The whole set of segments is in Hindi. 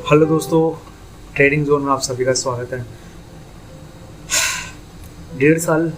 हेलो दोस्तों, ट्रेडिंग जोन में आप सभी का स्वागत है। 1.5 साल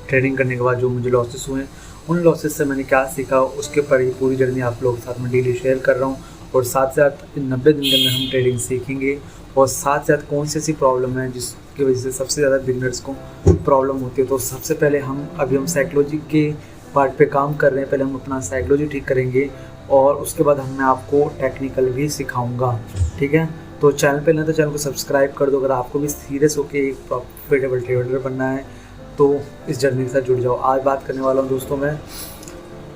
ट्रेडिंग करने के बाद जो मुझे लॉसेस हुए, उन लॉसेस से मैंने क्या सीखा, उसके ऊपर ये पूरी जर्नी आप लोगों के साथ में डेली शेयर कर रहा हूँ। और साथ साथ 90 दिन के अंदर हम ट्रेडिंग सीखेंगे और साथ साथ कौन सी ऐसी प्रॉब्लम है जिसकी वजह से सबसे ज़्यादा बिगनर्स को प्रॉब्लम होती है। तो सबसे पहले हम साइकोलॉजी के पार्ट पे काम कर रहे हैं। पहले हम अपना साइकोलॉजी ठीक करेंगे और उसके बाद मैं आपको टेक्निकल भी सिखाऊंगा, ठीक है। तो चैनल पे ना तो चैनल को सब्सक्राइब कर दो। अगर आपको भी सीरियस होकर एक प्रॉफिटेबल ट्रेडर बनना है तो इस जर्नी के साथ जुड़ जाओ। आज बात करने वाला हूँ दोस्तों मैं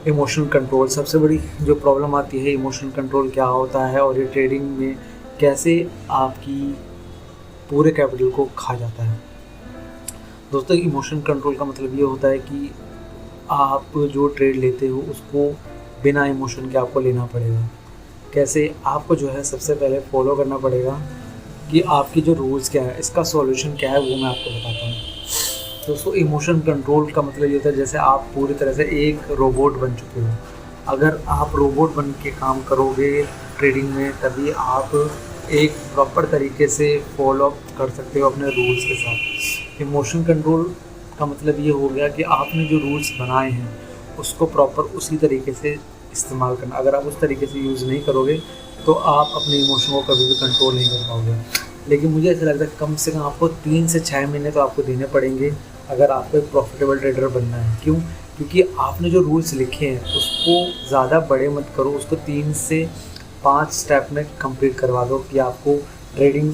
इमोशनल कंट्रोल। सबसे बड़ी जो प्रॉब्लम आती है, इमोशनल कंट्रोल क्या होता है और ये ट्रेडिंग में कैसे आपकी पूरे कैपिटल को खा जाता है। दोस्तों, इमोशनल कंट्रोल का मतलब ये होता है कि आप जो ट्रेड लेते हो उसको बिना इमोशन के आपको लेना पड़ेगा। कैसे? आपको जो है सबसे पहले फॉलो करना पड़ेगा कि आपकी जो रूल्स क्या है, इसका सॉल्यूशन क्या है, वो मैं आपको बताता हूँ। दोस्तों, इमोशन कंट्रोल का मतलब ये होता है जैसे आप पूरी तरह से एक रोबोट बन चुके हो। अगर आप रोबोट बन के काम करोगे ट्रेडिंग में, तभी आप एक प्रॉपर तरीके से फॉलो कर सकते हो अपने रूल्स के साथ। इमोशन कंट्रोल का मतलब ये हो गया कि आपने जो रूल्स बनाए हैं उसको प्रॉपर उसी तरीके से इस्तेमाल करना। अगर आप उस तरीके से यूज़ नहीं करोगे तो आप अपने इमोशन को कभी भी कंट्रोल नहीं कर पाओगे। लेकिन मुझे ऐसा लगता है कम से कम आपको 3 से 6 महीने तो आपको देने पड़ेंगे अगर आपको एक प्रॉफिटेबल ट्रेडर बनना है। क्यों? क्योंकि आपने जो रूल्स लिखे हैं उसको ज़्यादा बड़े मत करो, उसको 3 से 5 स्टेप में कंप्लीट करवा दो कि आपको ट्रेडिंग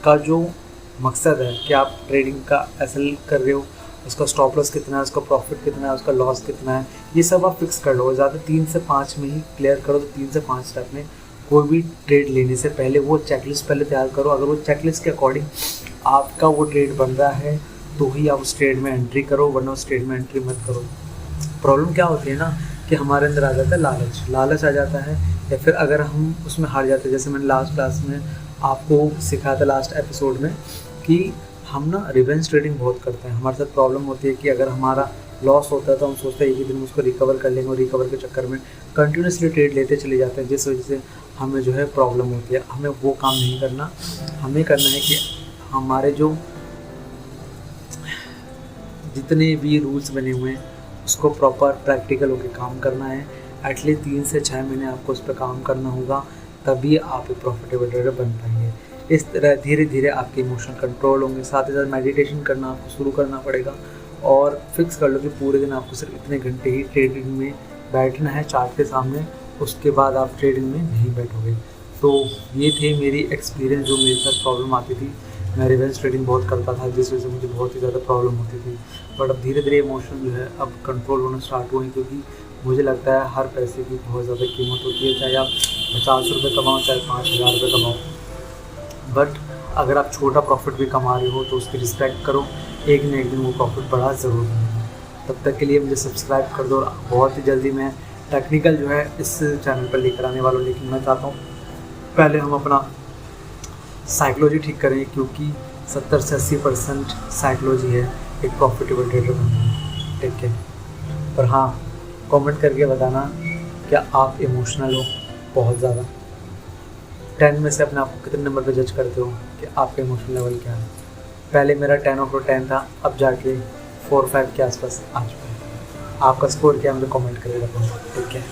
का जो मकसद है कि आप ट्रेडिंग का एसल कर रहे हो, उसका स्टॉप लॉस कितना है, उसका प्रॉफिट कितना है, उसका लॉस कितना है, ये सब आप फिक्स कर लो। ज़्यादा 3 से 5 में ही क्लियर करो। तो 3 से 5 स्टेप में कोई भी ट्रेड लेने से पहले वो चेकलिस्ट पहले तैयार करो। अगर वो चेकलिस्ट के अकॉर्डिंग आपका वो ट्रेड बन रहा है तो ही आप उस ट्रेड में एंट्री करो, वरना उस ट्रेड में एंट्री मत करो। प्रॉब्लम क्या होती है ना कि हमारे अंदर आ जाता है लालच आ जाता है, या फिर अगर हम उसमें हार जाते हैं। जैसे मैंने लास्ट क्लास में आपको सिखाया था, लास्ट एपिसोड में, कि हम ना रिवेंज ट्रेडिंग बहुत करते हैं। हमारे साथ प्रॉब्लम होती है कि अगर हमारा लॉस होता है तो हम सोचते हैं एक ही दिन में उसको रिकवर कर लेंगे, और रिकवर के चक्कर में कंटिन्यूसली ट्रेड लेते चले जाते हैं, जिस वजह से हमें जो है प्रॉब्लम होती है। हमें वो काम नहीं करना। हमें करना है कि हमारे जो जितने भी रूल्स बने हुए हैं उसको प्रॉपर प्रैक्टिकल होकर काम करना है। एटलीस्ट 3 से 6 महीने आपको उस पर काम करना होगा, तभी आप एक प्रॉफिटेबल ट्रेडर बन पाएंगे। इस तरह धीरे धीरे आपके इमोशन कंट्रोल होंगे। साथ ही साथ मेडिटेशन करना आपको शुरू करना पड़ेगा और फिक्स कर लो कि पूरे दिन आपको सिर्फ इतने घंटे ही ट्रेडिंग में बैठना है चार्ट के सामने, उसके बाद आप ट्रेडिंग में नहीं बैठोगे। तो ये थे मेरी एक्सपीरियंस, जो मेरे साथ प्रॉब्लम आती थी। मैं रिवेंज ट्रेडिंग बहुत करता था, जिस वजह से मुझे बहुत ही ज़्यादा प्रॉब्लम होती थी। बट अब धीरे धीरे इमोशन जो है अब कंट्रोल होना स्टार्ट हुए, क्योंकि मुझे लगता है हर पैसे की बहुत ज़्यादा कीमत होती है। चाहे आप 50 रुपये कमाओ, चाहे 5000 रुपये कमाओ, बट अगर आप छोटा प्रॉफिट भी कमा रहे हो तो उसकी रिस्पेक्ट करो। एक न एक दिन वो प्रॉफिट बड़ा ज़रूर मिलेगा। तब तक के लिए मुझे सब्सक्राइब कर दो। और बहुत ही जल्दी मैं टेक्निकल जो है इस चैनल पर लेकर आने वाला हूँ। लेकिन मैं चाहता हूँ पहले हम अपना साइकोलॉजी ठीक करें, क्योंकि 70 से 80% साइकोलॉजी है एक प्रॉफिटेबल ट्रेडर बनने में, ठीक है। पर हाँ, कमेंट करके बताना क्या आप इमोशनल हो बहुत ज़्यादा। 10 में से अपने आप को कितने नंबर पे जज करते हो कि आपका इमोशनल लेवल क्या है। पहले मेरा 10/10 था, अब जाके 4-5 के आसपास आ चुका है। आपका स्कोर क्या है मुझे कमेंट करके बताओ, ठीक है।